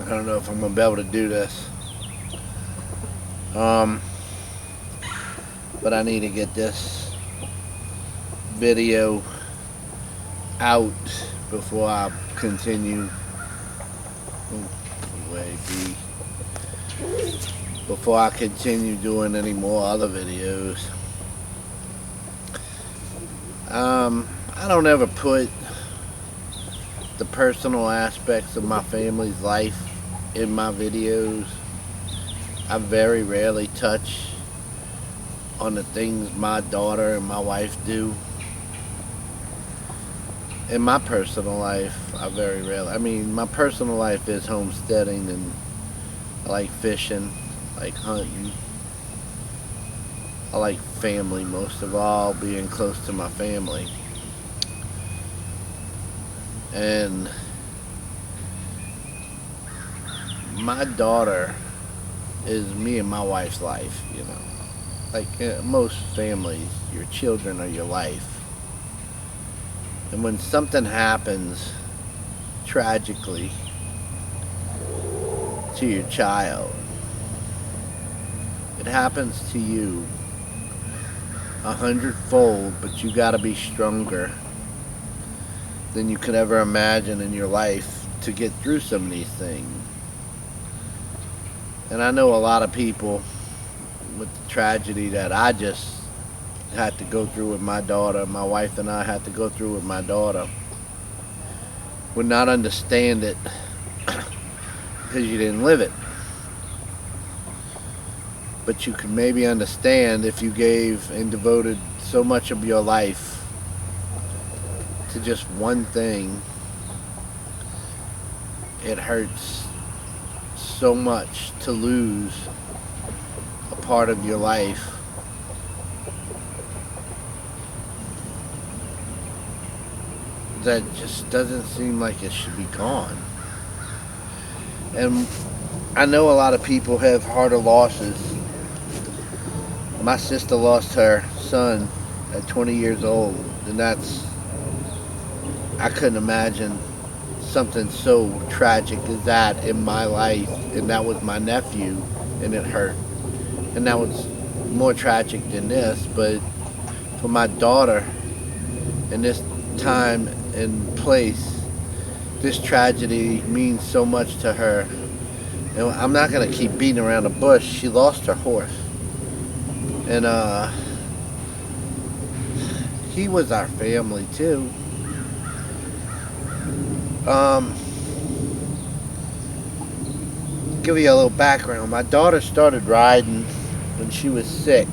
I don't know if I'm gonna be able to do this. But I need to get this video out before I continue. Before I continue doing any more other videos. I don't ever put the personal aspects of my family's life in my videos. I very rarely touch on the things my daughter and my wife do. In my personal life, I very rarely, I mean, my personal life is homesteading, and I like fishing, I like hunting. I like family most of all, being close to my family. And my daughter is me and my wife's life, you know. Like most families, your children are your life. And when something happens tragically to your child, it happens to you 100-fold, but you gotta be stronger than you could ever imagine in your life to get through some of these things. And I know a lot of people with the tragedy that I just had to go through with my daughter, my wife and I had to go through with my daughter, would not understand it because you didn't live it. But you could maybe understand if you gave and devoted so much of your life to just one thing. It hurts so much to lose a part of your life. That just doesn't seem like it should be gone. And I know a lot of people have harder losses. My sister lost her son at 20 years old, and I couldn't imagine something so tragic as that in my life, and that was my nephew, and it hurt. And that was more tragic than this, but for my daughter, in this time and place, this tragedy means so much to her. And I'm not going to keep beating around the bush. She lost her horse. And he was our family too. Give you a little background. My daughter started riding when she was 6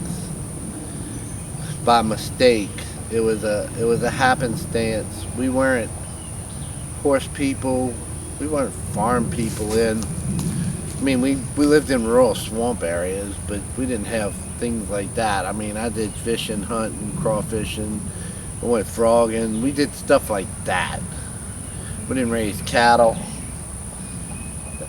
by mistake. It was a happenstance. We weren't horse people. We weren't farm people. I mean, we lived in rural swamp areas, but we didn't have things like that. I mean, I did fishing, hunting, crawfishing. We went frogging. We did stuff like that. We didn't raise cattle.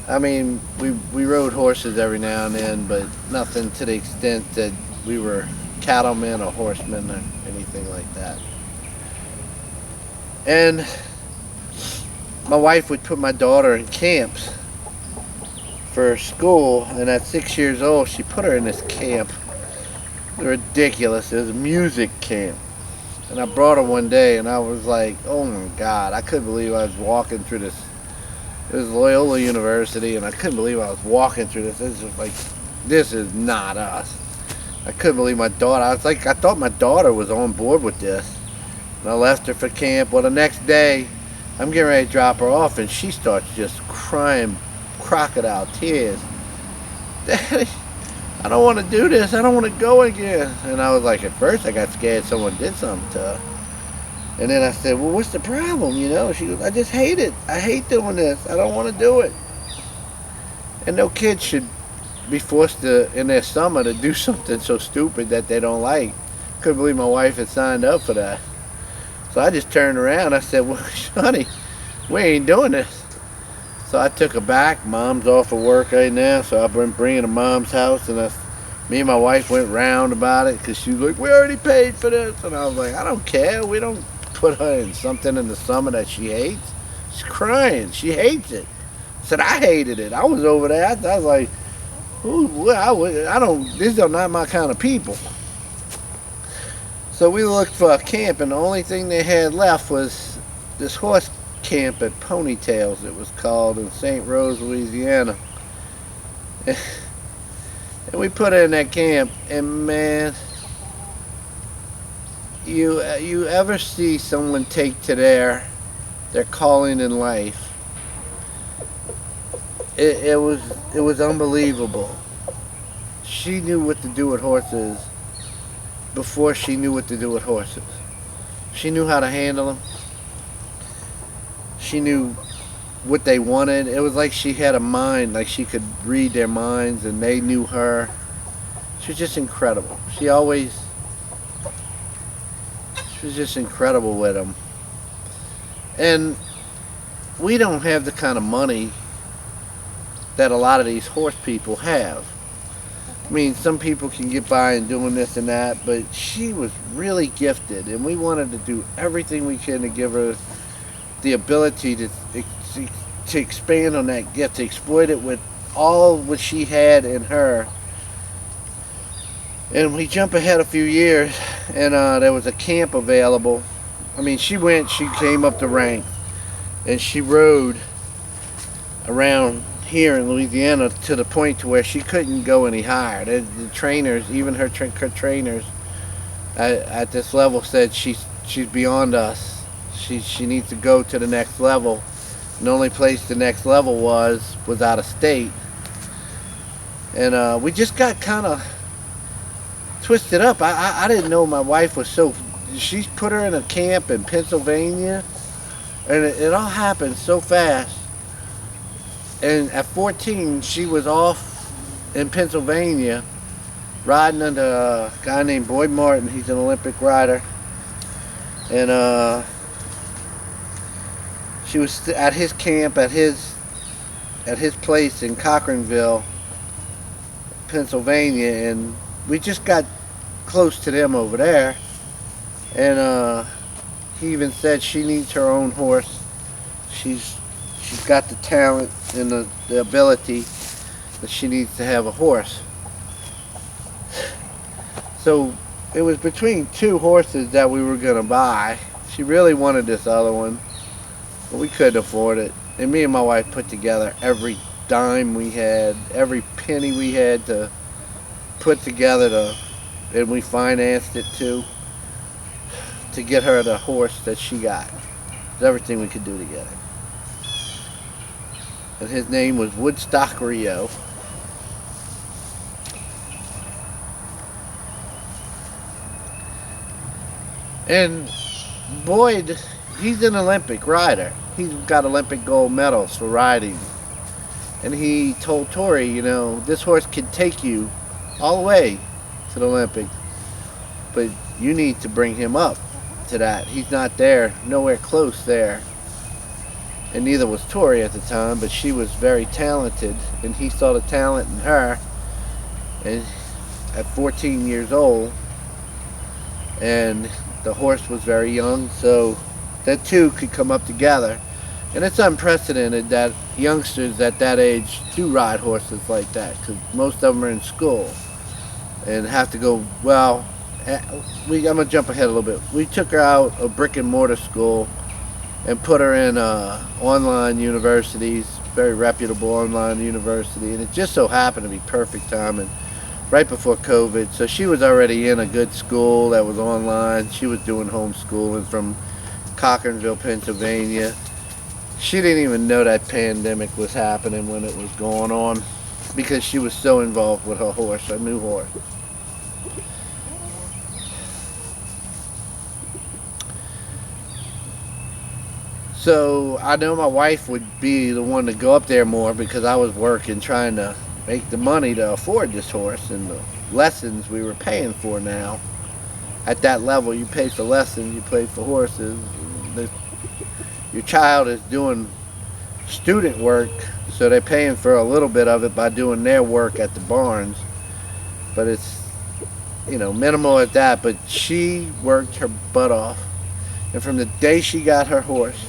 I mean, we rode horses every now and then, but nothing to the extent that we were cattlemen or horsemen or anything like that. And my wife would put my daughter in camps for school, and at 6 years old, she put her in this camp. Ridiculous. It was a music camp. And I brought her one day, and I was like, oh my God, I couldn't believe I was walking through this. It was Loyola University, and I couldn't believe I was walking through this. This is like, this is not us. I couldn't believe my daughter. I was like, I thought my daughter was on board with this. And I left her for camp. Well, the next day, I'm getting ready to drop her off, and she starts just crying crocodile tears. Daddy, I don't want to do this. I don't want to go again. And I was like, at first I got scared someone did something to her. And then I said, well, what's the problem? You know, she goes, I just hate it. I hate doing this. I don't want to do it. And no kid should be forced to, in their summer, to do something so stupid that they don't like. Couldn't believe my wife had signed up for that. So I just turned around. I said, well, honey, we ain't doing this. So I took her back. Mom's off of work right now, so I've been bringing her to Mom's house, and me and my wife went round about it because she was like, we already paid for this. And I was like, I don't care. We don't put her in something in the summer that she hates. She's crying. She hates it. Said I hated it. I was over there. I was like, ooh, I don't. These are not my kind of people. So we looked for a camp, and the only thing they had left was this horse camp at Ponytails. It was called in St. Rose, Louisiana. And we put her in that camp, and man, you ever see someone take to their calling in life? It was unbelievable. She knew what to do with horses before she knew what to do with horses. She knew how to handle them. She knew what they wanted. It was like she had a mind, like she could read their minds and they knew her. She was just incredible. She was just incredible with them. And we don't have the kind of money that a lot of these horse people have. I mean, some people can get by and doing this and that, but she was really gifted, and we wanted to do everything we can to give her the ability to expand on that gift, to exploit it with all what she had in her. And we jump ahead a few years, and there was a camp available. I mean, she came up the rank, and she rode around here in Louisiana to the point to where she couldn't go any higher. The trainers, even her trainers at this level, said she's beyond us. She needs to go to the next level. And the only place the next level was out of state. And we just got kind of twisted up. I didn't know my wife was so. She put her in a camp in Pennsylvania, and it all happened so fast. And at 14, she was off in Pennsylvania riding under a guy named Boyd Martin. He's an Olympic rider. And she was at his camp, at his place in Cochranville, Pennsylvania. And we just got close to them over there. And he even said she needs her own horse. She's got the talent and the ability, but she needs to have a horse. So it was between two horses that we were going to buy. She really wanted this other one, but we couldn't afford it. And me and my wife put together every dime we had, every penny we had to put together, and we financed it to get her the horse that she got. It was everything we could do together. And his name was Woodstock Rio. And Boyd, he's an Olympic rider. He's got Olympic gold medals for riding. And he told Tori, this horse can take you all the way to the Olympics, but you need to bring him up to that. He's not there, nowhere close there. And neither was Tori at the time, but she was very talented, and he saw the talent in her. And at 14 years old, and the horse was very young, so the two could come up together. And it's unprecedented that youngsters at that age do ride horses like that, because most of them are in school and have to go. Well, I'm gonna jump ahead a little bit. We took her out of brick and mortar school and put her in online universities, very reputable online university, and it just so happened to be perfect timing, right before COVID. So she was already in a good school that was online. She was doing homeschooling from Cochranville, Pennsylvania. She didn't even know that pandemic was happening when it was going on, because she was so involved with her horse, her new horse. So I know my wife would be the one to go up there more, because I was working trying to make the money to afford this horse, and the lessons we were paying for now. At that level, you pay for lessons, you pay for horses. Your child is doing student work, so they're paying for a little bit of it by doing their work at the barns. But it's, minimal at that. But she worked her butt off. And from the day she got her horse,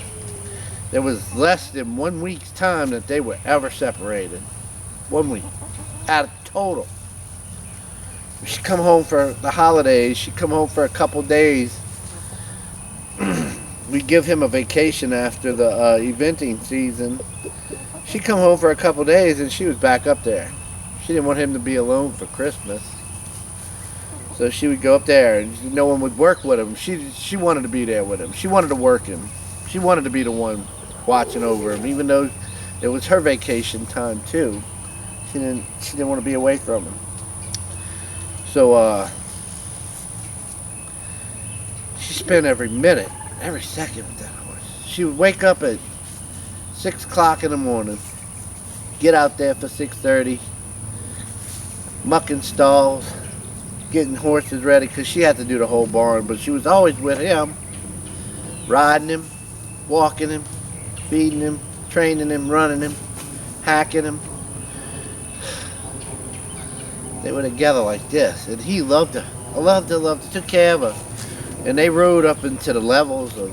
There was less than 1 week's time that they were ever separated. 1 week. Out of total. She'd come home for the holidays. She'd come home for a couple days. We'd give him a vacation after the eventing season. She'd come home for a couple days and she was back up there. She didn't want him to be alone for Christmas. So she would go up there and no one would work with him. She wanted to be there with him. She wanted to work him. She wanted to be the one watching over him, even though it was her vacation time too. She didn't want to be away from him. So she spent every minute, every second with that horse. She would wake up at 6 o'clock in the morning, get out there for 6:30, mucking stalls, getting horses ready, because she had to do the whole barn, but she was always with him, riding him, walking him, feeding him, training him, running him, hacking him. They were together like this, and he loved her. I loved her, took care of her. And they rode up into the levels of...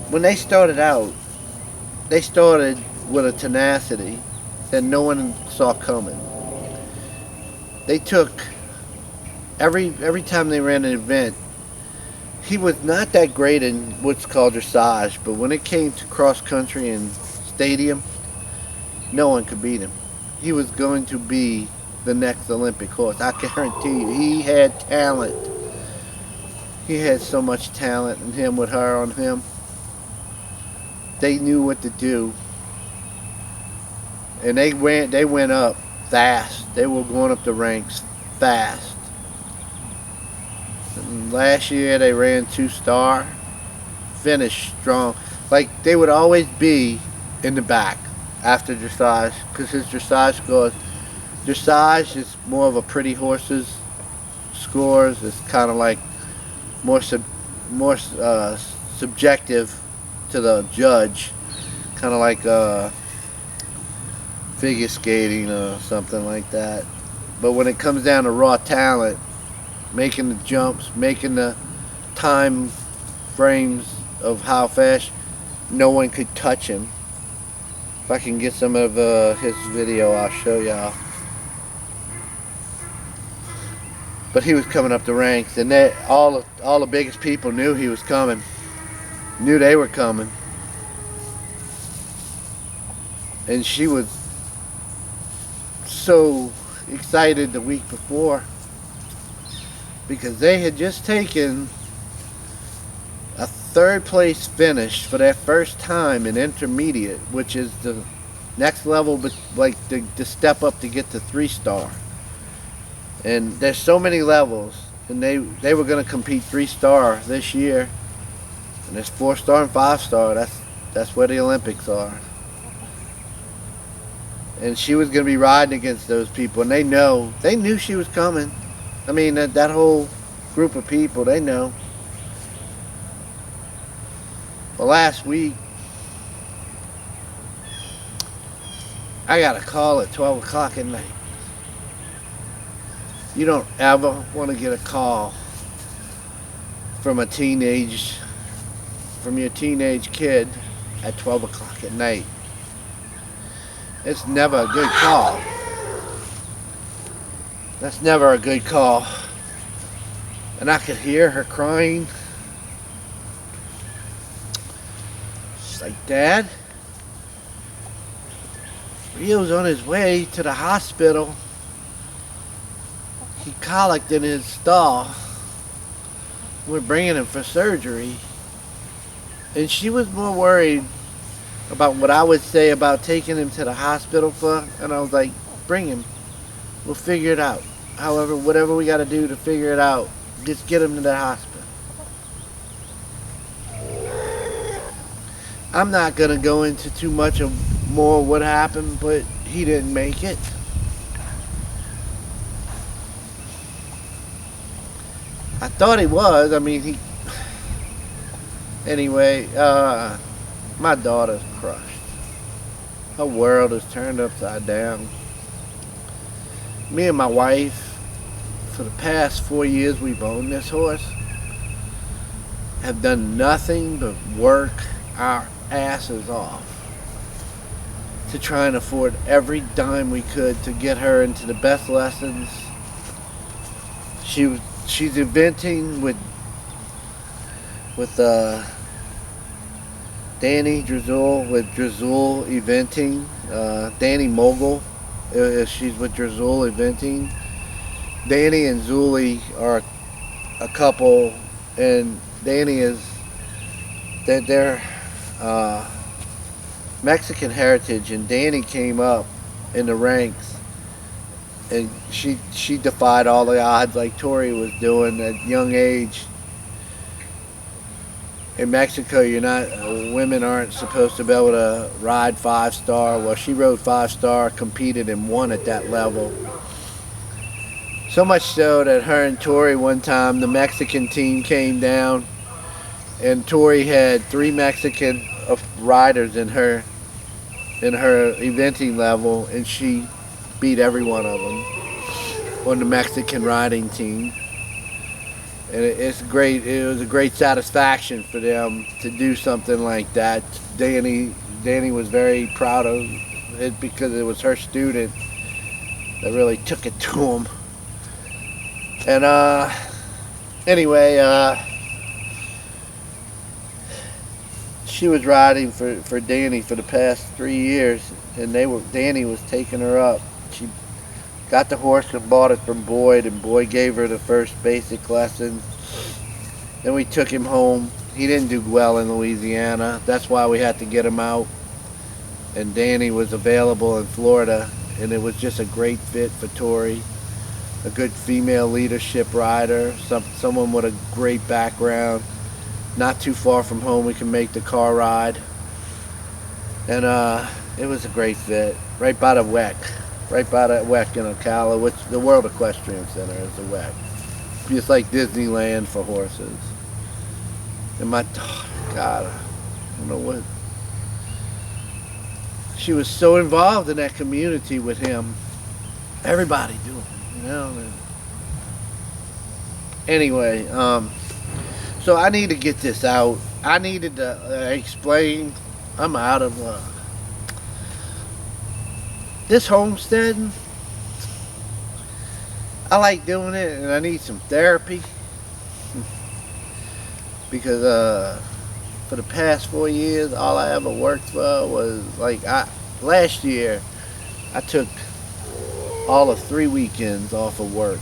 When they started out, they started with a tenacity that no one saw coming. They took... Every time they ran an event, he was not that great in what's called dressage, but when it came to cross country and stadium, no one could beat him. He was going to be the next Olympic horse. I guarantee you. He had talent. He had so much talent, and him with her on him. They knew what to do. And they went up fast. They were going up the ranks fast. And last year they ran 2-star. Finished strong. Like, they would always be in the back after dressage, because his dressage scores. Dressage is more of a pretty horse's scores. It's kind of like more subjective to the judge, kind of like figure skating or something like that. But when it comes down to raw talent, making the jumps, making the time frames of how fast, no one could touch him. If I can get some of his video, I'll show y'all. But he was coming up the ranks, and all the biggest people knew he was coming. Knew they were coming. And she was so excited the week before, because they had just taken a 3rd place finish for their first time in intermediate, which is the next level, but like the step up to get to 3-star. And there's so many levels, and they were going to compete 3-star this year, and there's 4-star and 5-star. That's where the Olympics are. And she was going to be riding against those people, and they knew she was coming. I mean, that whole group of people, they know. Well, last week, I got a call at 12 o'clock at night. You don't ever want to get a call from your teenage kid at 12 o'clock at night. It's never a good call. That's never a good call. And I could hear her crying. She's like, "Dad, Rio's on his way to the hospital. He colicked in his stall. We're bringing him for surgery." And she was more worried about what I would say about taking him to the hospital for. And I was like, "Bring him. We'll figure it out. However, whatever we got to do to figure it out, just get him to the hospital." I'm not going to go into too much of more what happened, but he didn't make it. I thought he was. I mean, Anyway, my daughter's crushed. Her world is turned upside down. Me and my wife, for the past 4 years, we've owned this horse. have done nothing but work our asses off to try and afford every dime we could to get her into the best lessons. She's eventing with Danny Drizzle with Drizzle Eventing. Danny Mogul, she's with Drizzle Eventing. Danny and Zuli are a couple, and Danny is they're Mexican heritage, and Danny came up in the ranks, and she defied all the odds like Tori was doing at a young age. In Mexico, you're not women aren't supposed to be able to ride 5-star. Well, she rode 5-star, competed and won at that level. So much so that her and Tori one time, the Mexican team came down, and Tori had 3 Mexican riders in her eventing level, and she beat every one of them on the Mexican riding team. And it's great. It was a great satisfaction for them to do something like that. Danny was very proud of it because it was her student that really took it to him. And anyway, she was riding for Danny for the past 3 years, and Danny was taking her up. She got the horse and bought it from Boyd, and Boyd gave her the first basic lessons. Then we took him home. He didn't do well in Louisiana. That's why we had to get him out. And Danny was available in Florida, and it was just a great fit for Tori. A good female leadership rider, someone with a great background. Not too far from home, we can make the car ride. And it was a great fit. Right by the WEC. Right by that WEC in Ocala, which the World Equestrian Center is the WEC. Just like Disneyland for horses. And my daughter, God, I don't know what. She was so involved in that community with him. Everybody doing it, you know. Anyway, so I need to get this out. I needed to explain. I'm out of this homesteading. I like doing it, and I need some therapy because for the past 4 years, all I ever worked for was last year I took all of 3 weekends off of work.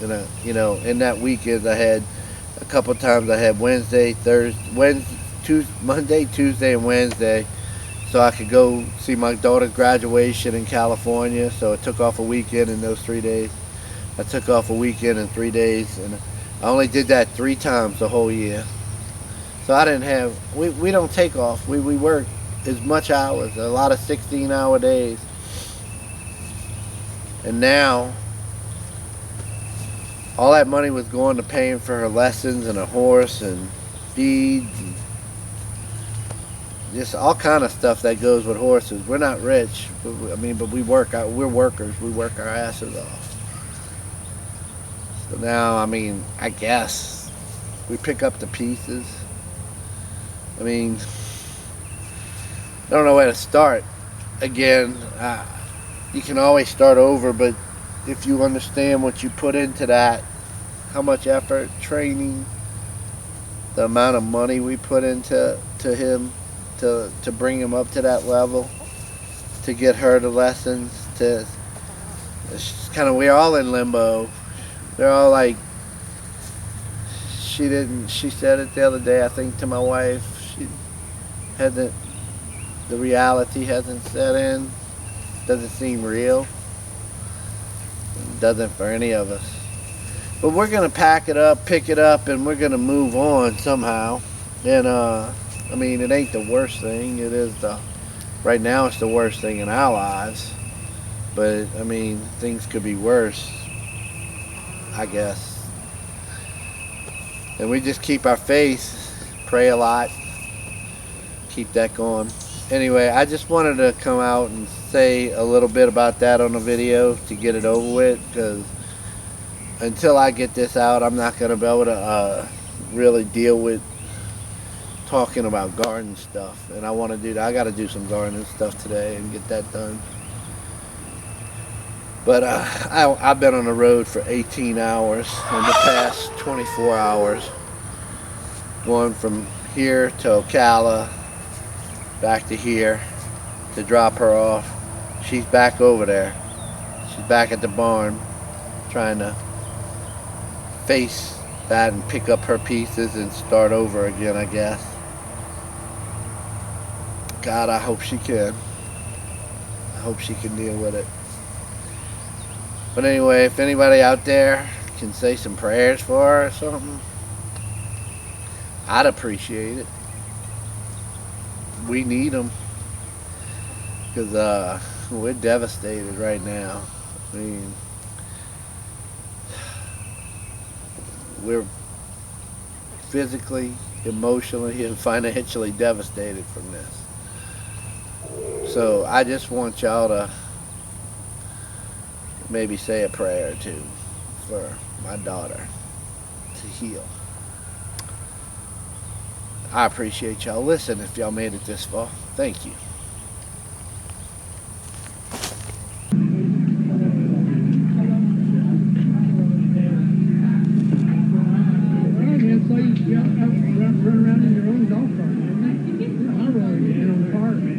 And in that weekend I had a couple times I had Monday, Tuesday, and Wednesday, so I could go see my daughter's graduation in California. So I took off a weekend in those 3 days. I took off a weekend in 3 days, and I only did that 3 times the whole year. So I didn't have, we don't take off. We work as much hours, a lot of 16-hour days. And now, all that money was going to paying for her lessons and a horse and feeds and just all kind of stuff that goes with horses. We're not rich, but we work out. We're workers. We work our asses off. So now, I guess we pick up the pieces. I don't know where to start. Again, you can always start over, but if you understand what you put into that, how much effort, training, the amount of money we put into him to bring him up to that level, to get her the lessons, it's kind of, we're all in limbo. They're all like, she said it the other day, I think, to my wife. The reality hasn't set in. Doesn't seem real. It doesn't for any of us. But we're going to pack it up, pick it up, and we're going to move on somehow. And, it ain't the worst thing. It is right now it's the worst thing in our lives. But, things could be worse, I guess. And we just keep our faith, pray a lot, keep that going. Anyway, I just wanted to come out and say a little bit about that on the video to get it over with, because until I get this out, I'm not going to be able to really deal with talking about garden stuff, and I want to do that. I got to do some gardening stuff today and get that done. But I've been on the road for 18 hours in the past 24 hours, going from here to Ocala, back to here to drop her off. She's back over there. She's back at the barn trying to face that and pick up her pieces and start over again, I guess. God, I hope she can. I hope she can deal with it. But anyway, if anybody out there can say some prayers for her or something, I'd appreciate it. We need them. Because we're devastated right now. I mean, we're physically, emotionally, and financially devastated from this. So I just want y'all to maybe say a prayer or two for my daughter to heal. I appreciate y'all listening if y'all made it this far. Thank you. Run around in your own golf cart, man. I rode in on the park, man.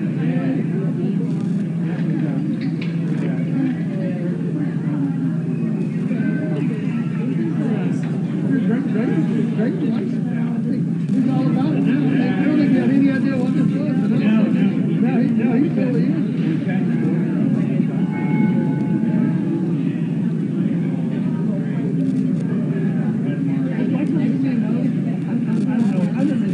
Great license now. He's all about it now. I don't think he had any idea what this was. No, he totally is.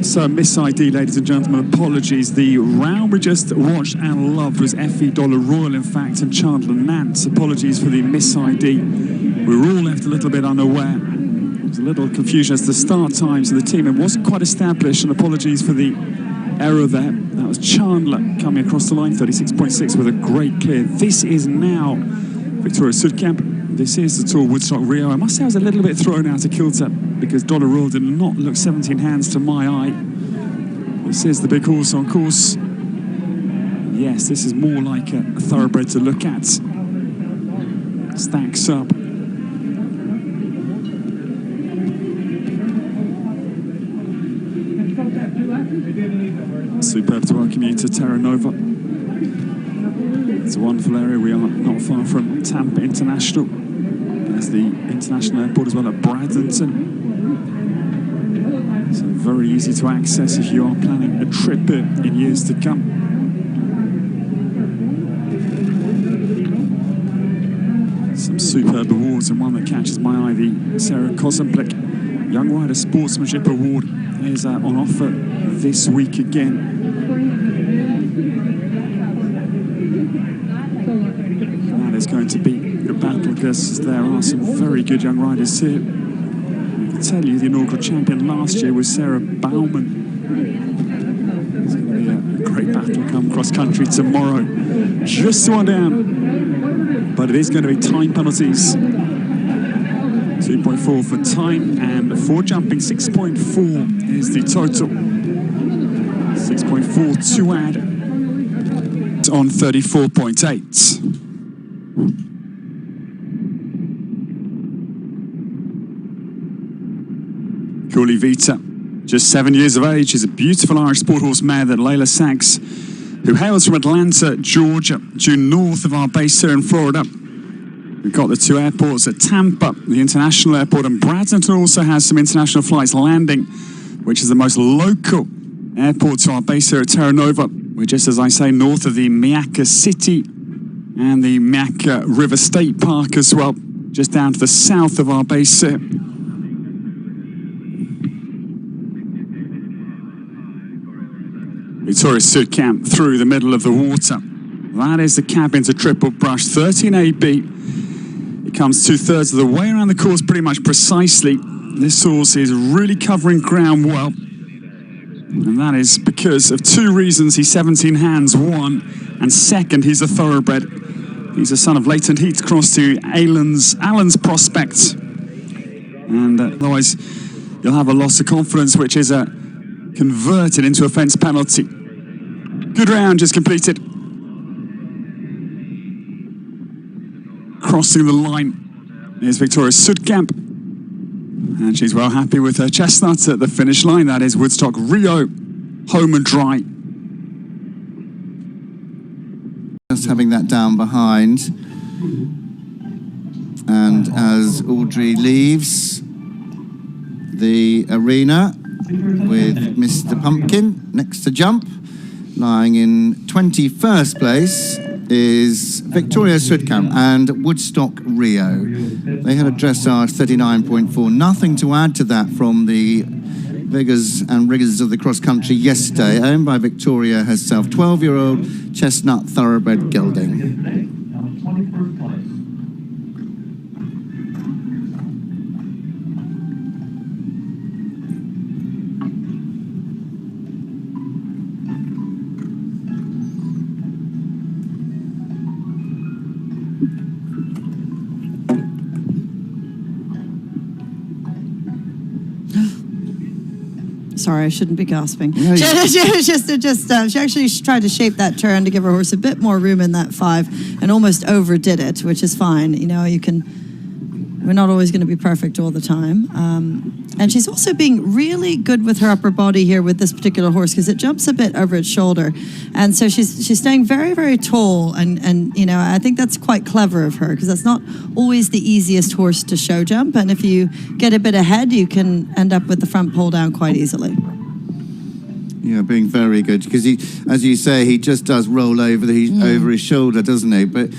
So, Miss ID, ladies and gentlemen, apologies. The row we just watched and loved was Effie Dollar Royal, in fact, and Chandler Nance. Apologies for the Miss ID. We were all left a little bit unaware. There was a little confusion as to the start times of the team. It wasn't quite established, and apologies for the error there. That was Chandler coming across the line, 36.6 with a great clear. This is now Victoria Sudkamp. This is the Tour Woodstock Rio. I must say I was a little bit thrown out of kilter because Dollar Royal did not look 17 hands to my eye. This is the big horse on course. Yes, this is more like a thoroughbred to look at. Stacks up. Superb to welcome you to Terra Nova. It's a wonderful area. We are not far from Tampa International. There's the international airport as well at Bradenton. So very easy to access if you are planning a trip in years to come. Some superb awards, and one that catches my eye, the Sarah Kozenblick Young Rider Sportsmanship Award is on offer this week again. That is going to be a battle because there are some very good young riders here. I can tell you the inaugural champion last year was Sarah Baumann. It's going to be a great battle come cross country tomorrow. Just one down, but it is going to be time penalties. 2.4 for time and for jumping. 6.4 is the total. 6.4 to add. It's on 34.8. Cooley Vita, just 7 years of age, is a beautiful Irish sport horse mare that Layla Sachs, who hails from Atlanta, Georgia, due north of our base here in Florida. We've got the two airports at Tampa, the international airport, and Bradenton also has some international flights landing, which is the most local airport to our base here at Terra Nova. We're just, as I say, north of the Miaka City and the Miaka River State Park as well, just down to the south of our base here. Victoria Sudkamp through the middle of the water. That is the cabin to Triple Brush, 13AB. It comes 2/3 of the way around the course pretty much precisely. This horse is really covering ground well. And that is because of two reasons. He's 17 hands, one, and second, he's a thoroughbred. He's a son of Leighton Heat crossed to Allen's Prospect. And otherwise, you'll have a loss of confidence, which is a converted into a fence penalty. Good round just completed. Crossing the line is Victoria Sudkamp. And she's well happy with her chestnut at the finish line. That is Woodstock Rio, home and dry. Just having that down behind. And as Audrey leaves the arena with Mr. Pumpkin next to jump, lying in 21st place is Victoria Sudkamp and Woodstock Rio. They had a dressage 39.4. Nothing to add to that from the riggers and riggers of the cross country yesterday, owned by Victoria herself, 12-year-old chestnut thoroughbred gelding. Sorry, I shouldn't be gasping. No, she actually tried to shape that turn to give her horse a bit more room in that 5 and almost overdid it, which is fine. You know, we're not always going to be perfect all the time. And she's also being really good with her upper body here with this particular horse because it jumps a bit over its shoulder. And so she's staying very, very tall. And you know, I think that's quite clever of her because that's not always the easiest horse to show jump. And if you get a bit ahead, you can end up with the front pull down quite easily. Yeah, being very good because he, as you say, he just does roll over over his shoulder, doesn't he? But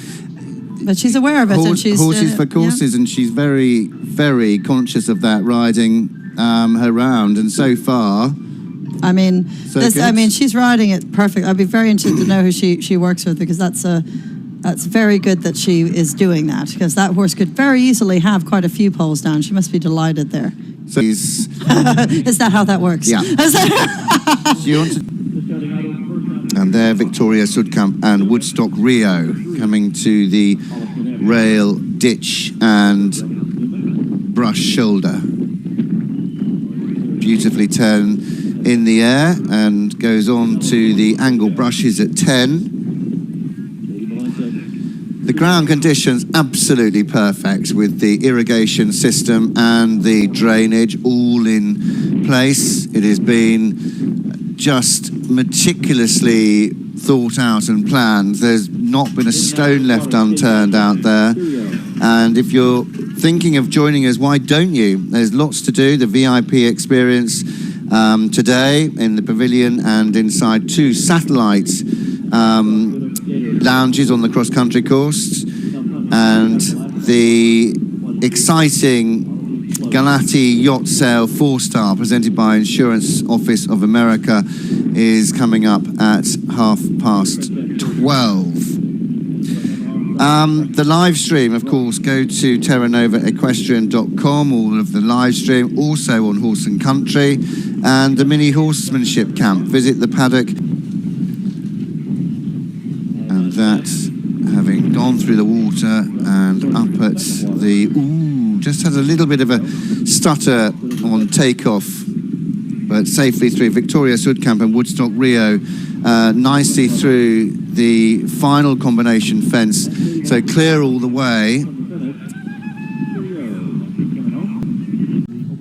she's aware of it, and she's horses for courses, and she's very, very conscious of that riding her round. And so far, I mean, she's riding it perfect. I'd be very interested to know who she works with because that's very good that she is doing that because that horse could very easily have quite a few poles down. She must be delighted there. So is that how that works? Yeah. And there, Victoria Sudkamp and Woodstock Rio coming to the rail, ditch and brush shoulder. Beautifully turned in the air and goes on to the angle brushes at 10. The ground conditions absolutely perfect with the irrigation system and the drainage all in place. It has been just meticulously thought out and planned. There's not been a stone left unturned out there. And if you're thinking of joining us, why don't you? There's lots to do. The VIP experience today in the pavilion and inside 2 satellite lounges on the cross-country course, and the exciting Galati Yacht Sale 4-star presented by Insurance Office of America is coming up at 12:30. The live stream, of course, go to terranovaequestrian.com, all of the live stream, also on Horse and Country, and the mini horsemanship camp. Visit the paddock. And that, having gone through the water and up at the... just had a little bit of a stutter on takeoff, but safely through. Victoria Sudkamp and Woodstock Rio nicely through the final combination fence, so clear all the way.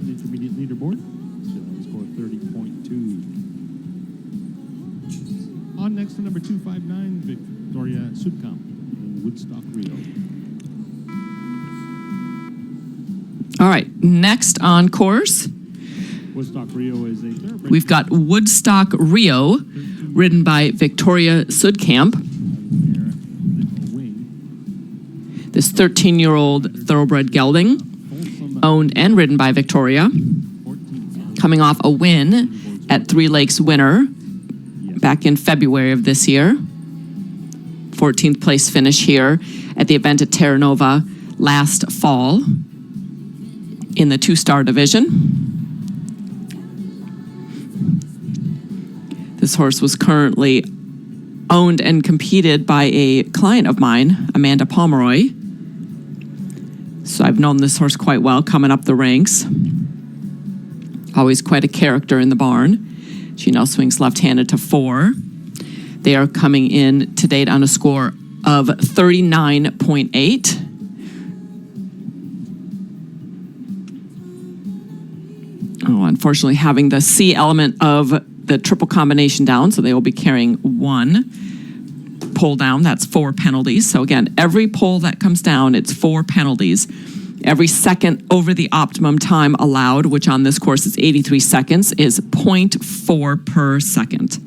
Intermediate leaderboard, score 30.2. On next to number 259, Victoria Sudkamp and Woodstock Rio. All right, next on course, Woodstock Rio is a thoroughbred. we've got Woodstock Rio, ridden by Victoria Sudkamp. This 13-year-old thoroughbred gelding, owned and ridden by Victoria, coming off a win at Three Lakes Winter back in February of this year. 14th place finish here at the event at Terra Nova last fall in the 2-star division. This horse was currently owned and competed by a client of mine, Amanda Pomeroy. So I've known this horse quite well coming up the ranks. Always quite a character in the barn. She now swings left-handed to 4. They are coming in to date on a score of 39.8. Oh, unfortunately, having the C element of the triple combination down, so they will be carrying 1 pull down. That's 4 penalties. So again, every pull that comes down, it's 4 penalties. Every second over the optimum time allowed, which on this course is 83 seconds, is 0.4 per second.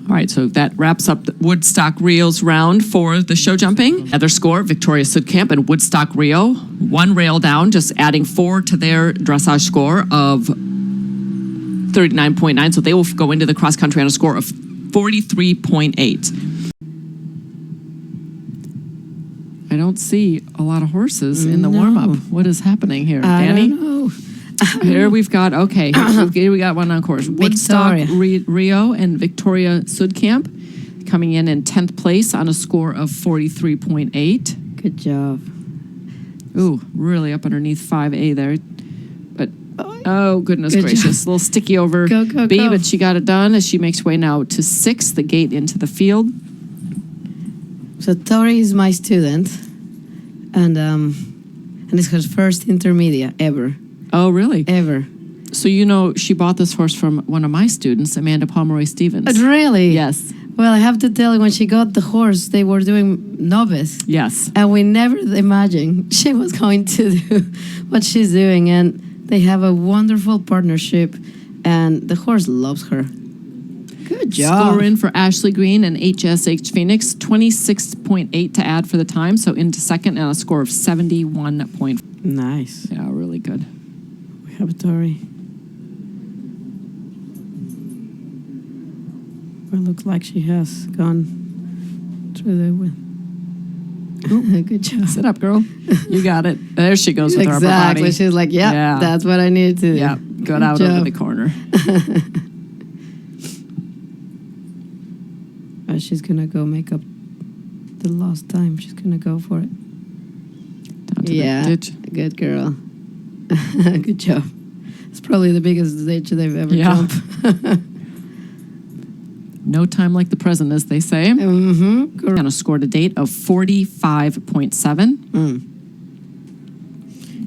All right, so that wraps up the Woodstock Rio's round for the show jumping. Another score, Victoria Sudkamp and Woodstock Rio. 1 rail down, just adding 4 to their dressage score of 39.9. So they will go into the cross country on a score of 43.8. I don't see a lot of horses in the warm-up. What is happening here, Danny? I don't know. Here we've got, okay, here we got one on course. Woodstock Rio and Victoria Sudkamp coming in 10th place on a score of 43.8. Good job. Ooh, really up underneath 5A there. But, oh, goodness gracious. A little sticky over Go, B, go. but she got it done as she makes way now to 6th, the gate into the field. So Tori is my student, and it's her first intermediate ever. Oh, really? Ever. So, you know, she bought this horse from one of my students, Amanda Pomeroy Stevens. Really? Yes. Well, I have to tell you, when she got the horse, they were doing novice. Yes. And we never imagined she was going to do what she's doing. And they have a wonderful partnership, and the horse loves her. Good job. Score in for Ashley Green and HSH Phoenix, 26.8 to add for the time. So into second and a score of 71. Nice. Yeah, really good. We have Tori. Well, it looks like she has gone through the win. Good job. Sit up, girl. You got it. There she goes with her upper Exactly. body. She's like, yeah, that's what I need to do. Yeah, got out Good over job. the corner. She's going to go make up the last time. She's going to go for it. Down to the ditch. Good girl. Good job. It's probably the biggest ditch they've ever jumped. No time like the present, as they say. Mm-hmm. And a score to date of 45.7.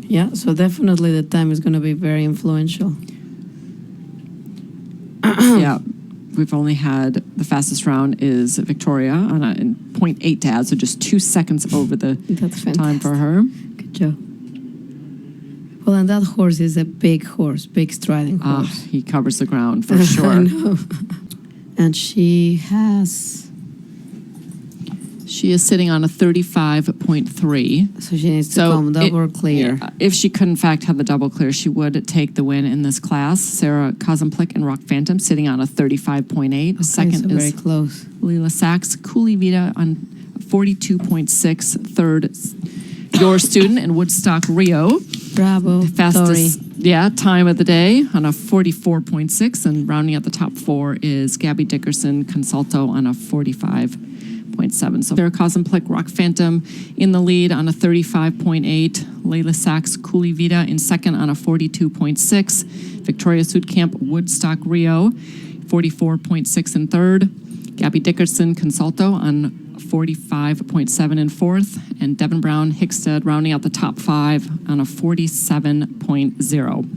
Yeah, so definitely the time is going to be very influential. Yeah, we've only had the fastest round is Victoria on a 0.8 to add, so just 2 seconds over the That's time for her. Good job. Well, and that horse is a big horse, big striding horse. He covers the ground for sure. I know. And she is sitting on a 35.3. So she needs to come double clear. If she could, in fact, have the double clear, she would take the win in this class. Sarah Kosemplik and Rock Phantom sitting on a 35.8. Okay, Second so is very close. Leela Sachs, Cooley Vita on 42.6. Third, your student in Woodstock Rio. Bravo, Fastest, Tori. time of the day on a 44.6, and rounding out the top 4 is Gabby Dickerson Consulto on a 45.7. So Sarah Kosemplik, Rock Phantom in the lead on a 35.8. Layla Sachs, Cooley Vita in second on a 42.6. Victoria Sudkamp, Woodstock Rio, 44.6 in third. Gabby Dickerson Consulto on 45.7 in fourth, and Devin Brown Hickstead rounding out the top 5 on a 47.0.